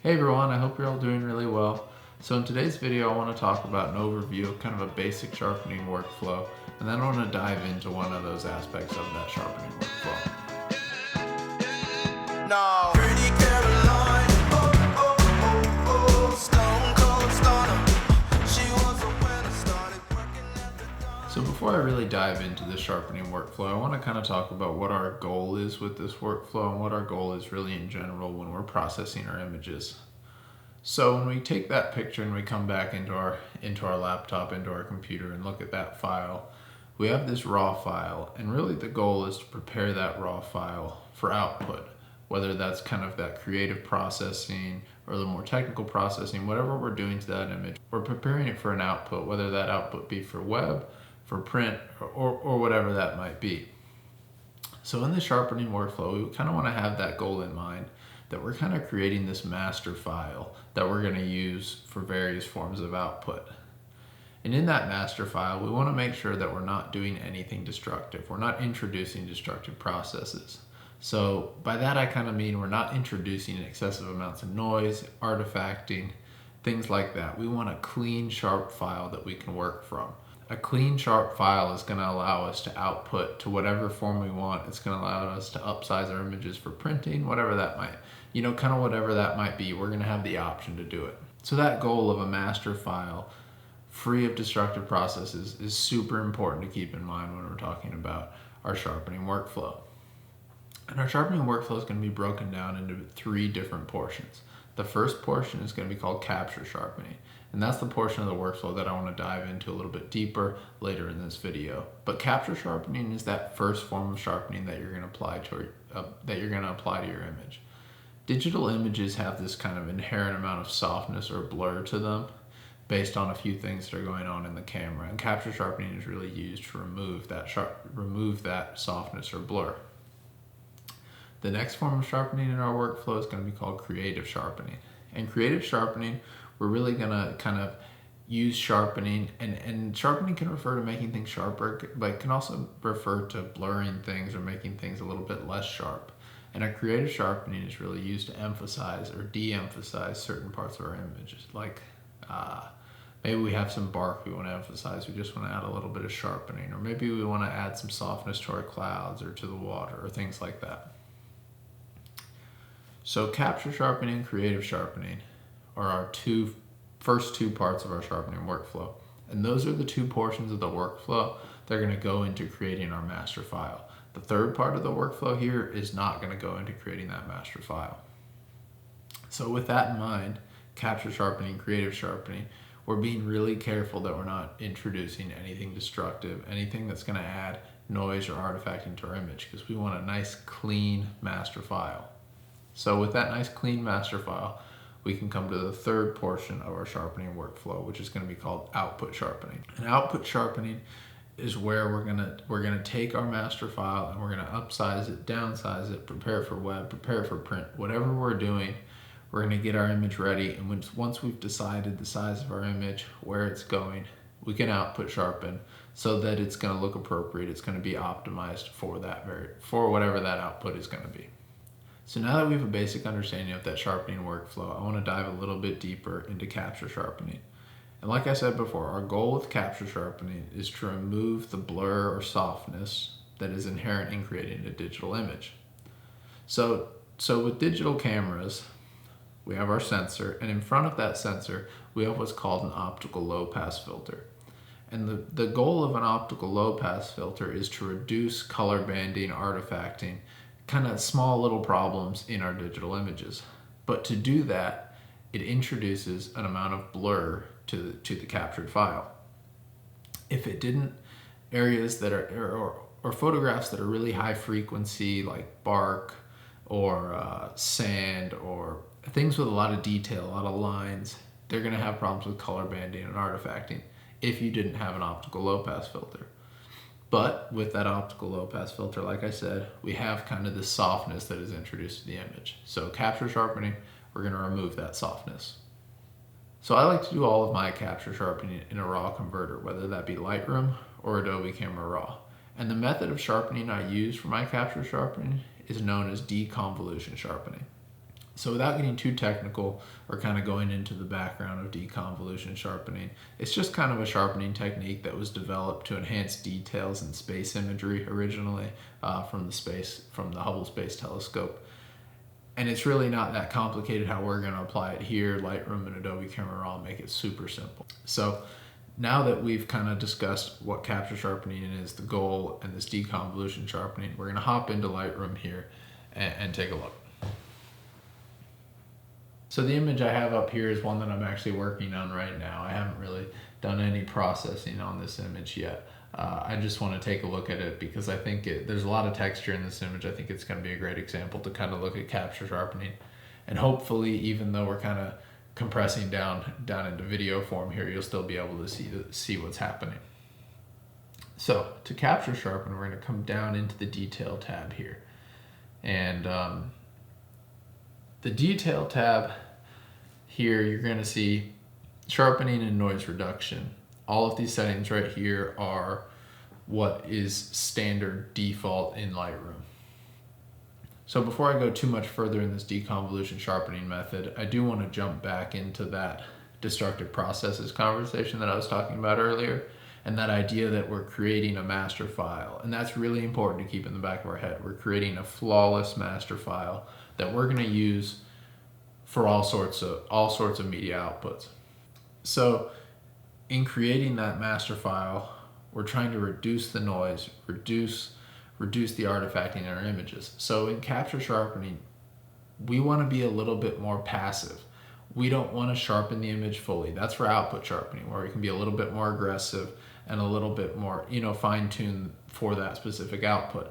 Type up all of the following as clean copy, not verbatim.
Hey everyone, I hope you're all doing really well. So in today's video, I want to talk about an overview of kind of a basic sharpening workflow, and then I want to dive into one of those aspects of that sharpening workflow. No. Pretty Caroline, stone cold stunner. She was a winner, started working at the dawn. So before I really dive into the sharpening workflow, I want to kind of talk about what our goal is with this workflow and what our goal is really in general when we're processing our images. So when we take that picture and we come back into our laptop, into our computer, and look at that file, we have this raw file, and really the goal is to prepare that raw file for output, whether that's kind of that creative processing or the more technical processing, whatever we're doing to that image, we're preparing it for an output, whether that output be for web, for print, or whatever that might be. So in the sharpening workflow, we kind of want to have that goal in mind, that we're kind of creating this master file that we're going to use for various forms of output. And in that master file, we want to make sure that we're not doing anything destructive. We're not introducing destructive processes. So by that, I kind of mean we're not introducing excessive amounts of noise, artifacting, things like that. We want a clean, sharp file that we can work from. A clean, sharp file is going to allow us to output to whatever form we want. It's going to allow us to upsize our images for printing, whatever that might, kind of whatever that might be, we're going to have the option to do it. So that goal of a master file free of destructive processes is super important to keep in mind when we're talking about our sharpening workflow. And our sharpening workflow is going to be broken down into 3 different portions. The first portion is going to be called capture sharpening. And that's the portion of the workflow that I want to dive into a little bit deeper later in this video. But capture sharpening is that first form of sharpening that you're going to apply to your image. Digital images have this kind of inherent amount of softness or blur to them based on a few things that are going on in the camera. And capture sharpening is really used to remove that softness or blur. The next form of sharpening in our workflow is going to be called creative sharpening. And creative sharpening, we're really going to kind of use sharpening, and sharpening can refer to making things sharper, but it can also refer to blurring things or making things a little bit less sharp. And a creative sharpening is really used to emphasize or de-emphasize certain parts of our images. Like maybe we have some bark we want to emphasize, we just want to add a little bit of sharpening, or maybe we want to add some softness to our clouds or to the water or things like that. So capture sharpening and creative sharpening are our first two parts of our sharpening workflow. And those are the 2 portions of the workflow that are going to go into creating our master file. The third part of the workflow here is not going to go into creating that master file. So with that in mind, capture sharpening, creative sharpening, we're being really careful that we're not introducing anything destructive, anything that's going to add noise or artifacting to our image, because we want a nice clean master file. So with that nice clean master file, we can come to the third portion of our sharpening workflow, which is going to be called output sharpening. And output sharpening is where we're gonna take our master file and we're gonna upsize it, downsize it, prepare it for web, prepare it for print. Whatever we're doing, we're gonna get our image ready, and once we've decided the size of our image, where it's going, we can output sharpen so that it's gonna look appropriate. It's gonna be optimized for whatever that output is gonna be. So now that we have a basic understanding of that sharpening workflow, I want to dive a little bit deeper into capture sharpening. And like I said before, our goal with capture sharpening is to remove the blur or softness that is inherent in creating a digital image. So with digital cameras, we have our sensor, and in front of that sensor, we have what's called an optical low pass filter. And the goal of an optical low pass filter is to reduce color banding, artifacting, kind of small little problems in our digital images. But to do that, it introduces an amount of blur to the captured file. If it didn't, areas that are or photographs that are really high frequency, like bark or sand or things with a lot of detail, a lot of lines, they're going to have problems with color banding and artifacting if you didn't have an optical low pass filter. But with that optical low pass filter, like I said, we have kind of this softness that is introduced to the image. So capture sharpening, we're going to remove that softness. So I like to do all of my capture sharpening in a raw converter, whether that be Lightroom or Adobe Camera Raw. And the method of sharpening I use for my capture sharpening is known as Deconvolution Sharpening. So without getting too technical or kind of going into the background of deconvolution sharpening, it's just kind of a sharpening technique that was developed to enhance details in space imagery originally from the Hubble Space Telescope. And it's really not that complicated how we're going to apply it here. Lightroom and Adobe Camera Raw make it super simple. So now that we've kind of discussed what capture sharpening is, the goal, and this deconvolution sharpening, we're going to hop into Lightroom here and take a look. So the image I have up here is one that I'm actually working on right now. I haven't really done any processing on this image yet. I just want to take a look at it because I think there's a lot of texture in this image. I think it's going to be a great example to kind of look at capture sharpening. And hopefully, even though we're kind of compressing down into video form here, you'll still be able to see what's happening. So to capture sharpen, we're going to come down into the detail tab here. And the detail tab here, you're going to see sharpening and noise reduction. All of these settings right here are what is standard default in Lightroom. So before I go too much further in this deconvolution sharpening method, I do want to jump back into that destructive processes conversation that I was talking about earlier, and that idea that we're creating a master file. And that's really important to keep in the back of our head. We're creating a flawless master file that we're going to use for all sorts of media outputs. So in creating that master file, we're trying to reduce the noise, reduce the artifacting in our images. So in capture sharpening, we want to be a little bit more passive. We don't want to sharpen the image fully. That's for output sharpening, where we can be a little bit more aggressive and a little bit more, fine-tuned for that specific output.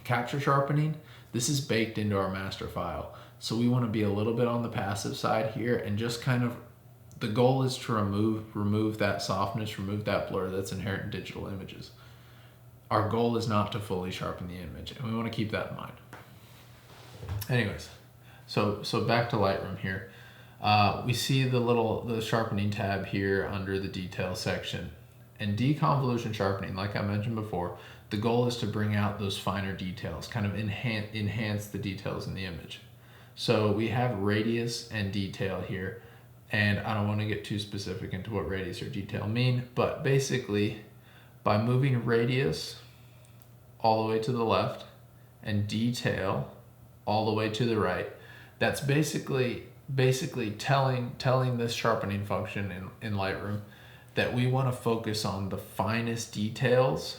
Capture sharpening, this is baked into our master file. So we want to be a little bit on the passive side here, and just kind of, the goal is to remove that softness, remove that blur that's inherent in digital images. Our goal is not to fully sharpen the image, and we want to keep that in mind. Anyways, so back to Lightroom here. We see the sharpening tab here under the detail section. And deconvolution sharpening, like I mentioned before, the goal is to bring out those finer details, kind of enhance the details in the image. So we have radius and detail here, and I don't want to get too specific into what radius or detail mean, but basically by moving radius all the way to the left and detail all the way to the right, that's basically telling this sharpening function in Lightroom that we want to focus on the finest details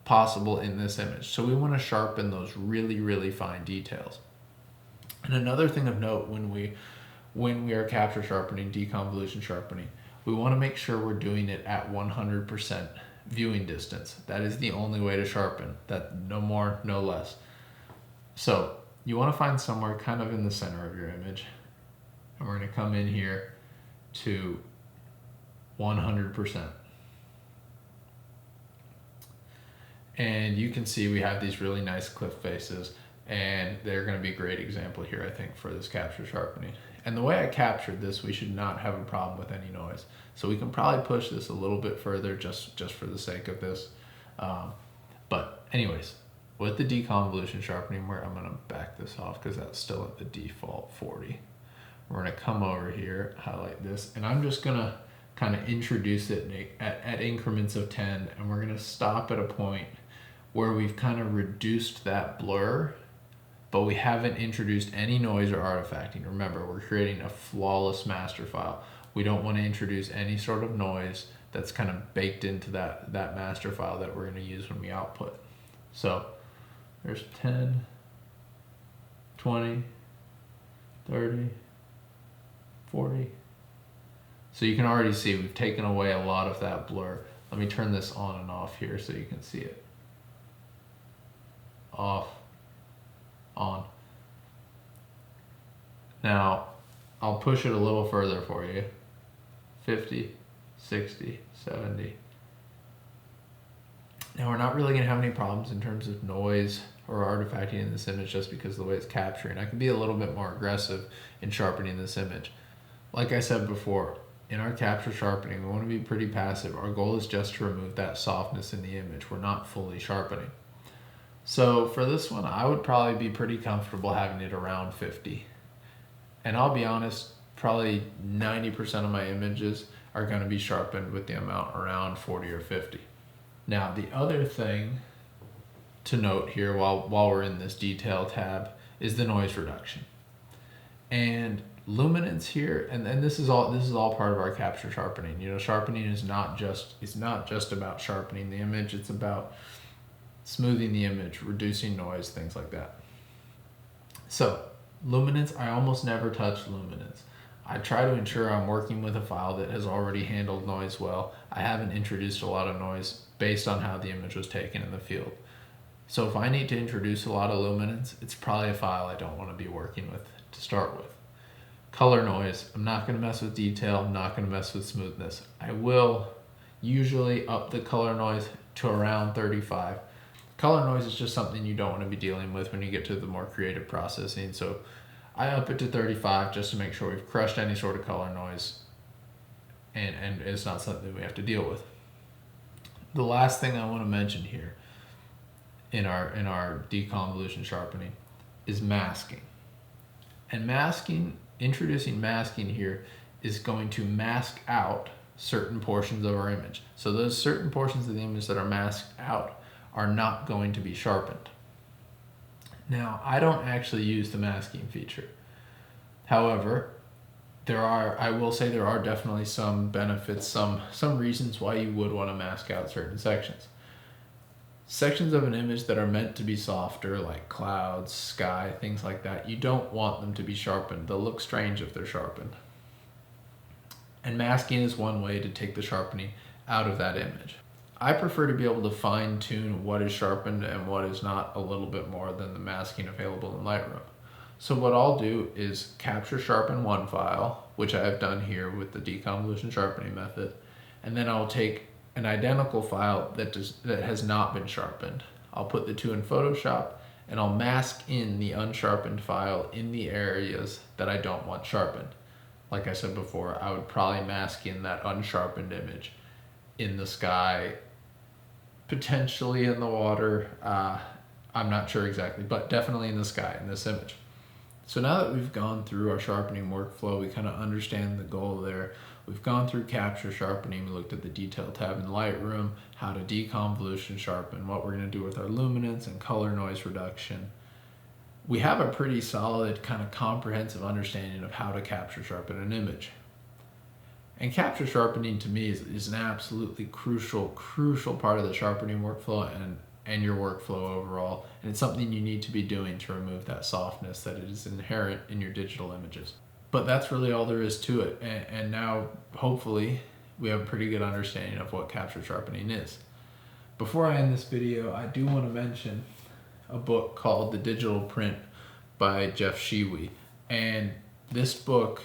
possible in this image. So we want to sharpen those really, really fine details. And another thing of note when we are capture sharpening, deconvolution sharpening, we want to make sure we're doing it at 100% viewing distance. That is the only way to sharpen. That, no more, no less. So you want to find somewhere kind of in the center of your image, and we're going to come in here to 100%. And you can see we have these really nice cliff faces, and they're going to be a great example here, I think, for this capture sharpening. And the way I captured this, we should not have a problem with any noise. So we can probably push this a little bit further just for the sake of this. But anyways, with the deconvolution sharpening, I'm going to back this off because that's still at the default 40. We're going to come over here, highlight this, and I'm just going to kind of introduce it at increments of 10, and we're going to stop at a point where we've kind of reduced that blur, but we haven't introduced any noise or artifacting. Remember, we're creating a flawless master file. We don't want to introduce any sort of noise that's kind of baked into that master file that we're going to use when we output. So there's 10, 20, 30, 40. So you can already see we've taken away a lot of that blur. Let me turn this on and off here so you can see it. Off, on. Now, I'll push it a little further for you. 50, 60, 70. Now, we're not really going to have any problems in terms of noise or artifacting in this image just because of the way it's capturing. I can be a little bit more aggressive in sharpening this image. Like I said before, in our capture sharpening, we want to be pretty passive. Our goal is just to remove that softness in the image. We're not fully sharpening. So for this one, I would probably be pretty comfortable having it around 50. And I'll be honest, probably 90% of my images are going to be sharpened with the amount around 40 or 50. Now, the other thing to note here while we're in this detail tab is the noise reduction. And luminance here, and this is all part of our capture sharpening. You know, sharpening is not just about sharpening the image, it's about smoothing the image, reducing noise, things like that. So, luminance, I almost never touch luminance. I try to ensure I'm working with a file that has already handled noise well. I haven't introduced a lot of noise based on how the image was taken in the field. So if I need to introduce a lot of luminance, it's probably a file I don't want to be working with to start with. Color noise, I'm not going to mess with detail, I'm not going to mess with smoothness. I will usually up the color noise to around 35. Color noise is just something you don't want to be dealing with when you get to the more creative processing. So I up it to 35 just to make sure we've crushed any sort of color noise and it's not something we have to deal with. The last thing I want to mention here in our deconvolution sharpening is masking. And introducing masking here is going to mask out certain portions of our image. So those certain portions of the image that are masked out are not going to be sharpened. Now, I don't actually use the masking feature. However, I will say there are definitely some benefits, some reasons why you would want to mask out certain sections. Sections of an image that are meant to be softer, like clouds, sky, things like that, you don't want them to be sharpened. They'll look strange if they're sharpened. And masking is one way to take the sharpening out of that image. I prefer to be able to fine tune what is sharpened and what is not a little bit more than the masking available in Lightroom. So what I'll do is capture sharpen one file, which I have done here with the deconvolution sharpening method, and then I'll take an identical file that has not been sharpened. I'll put the two in Photoshop and I'll mask in the unsharpened file in the areas that I don't want sharpened. Like I said before, I would probably mask in that unsharpened image in the sky, potentially in the water. I'm not sure exactly, but definitely in the sky in this image. So now that we've gone through our sharpening workflow, we kind of understand the goal there. We've gone through capture sharpening, we looked at the detail tab in Lightroom, how to deconvolution sharpen, what we're going to do with our luminance and color noise reduction. We have a pretty solid kind of comprehensive understanding of how to capture sharpen an image. And capture sharpening to me is an absolutely crucial part of the sharpening workflow and your workflow overall. And it's something you need to be doing to remove that softness that is inherent in your digital images. But that's really all there is to it. And now, hopefully, we have a pretty good understanding of what capture sharpening is. Before I end this video, I do want to mention a book called The Digital Print by Jeff Schewe. And this book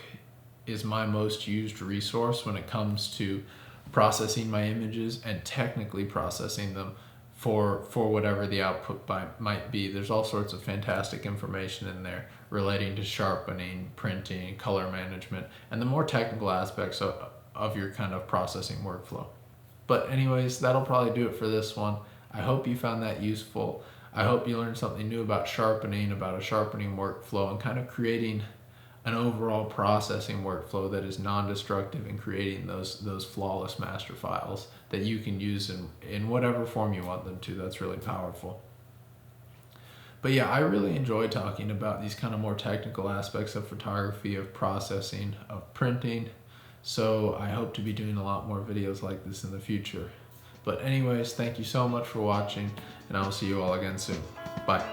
is my most used resource when it comes to processing my images and technically processing them for whatever the output might be. There's all sorts of fantastic information in there relating to sharpening, printing, color management, and the more technical aspects of your kind of processing workflow. But anyways, that'll probably do it for this one. I hope you found that useful. I hope you learned something new about sharpening, about a sharpening workflow, and kind of creating an overall processing workflow that is non-destructive in creating those flawless master files that you can use in whatever form you want them to. That's really powerful. But yeah, I really enjoy talking about these kind of more technical aspects of photography, of processing, of printing. So I hope to be doing a lot more videos like this in the future. But anyways, thank you so much for watching, and I'll see you all again soon. Bye.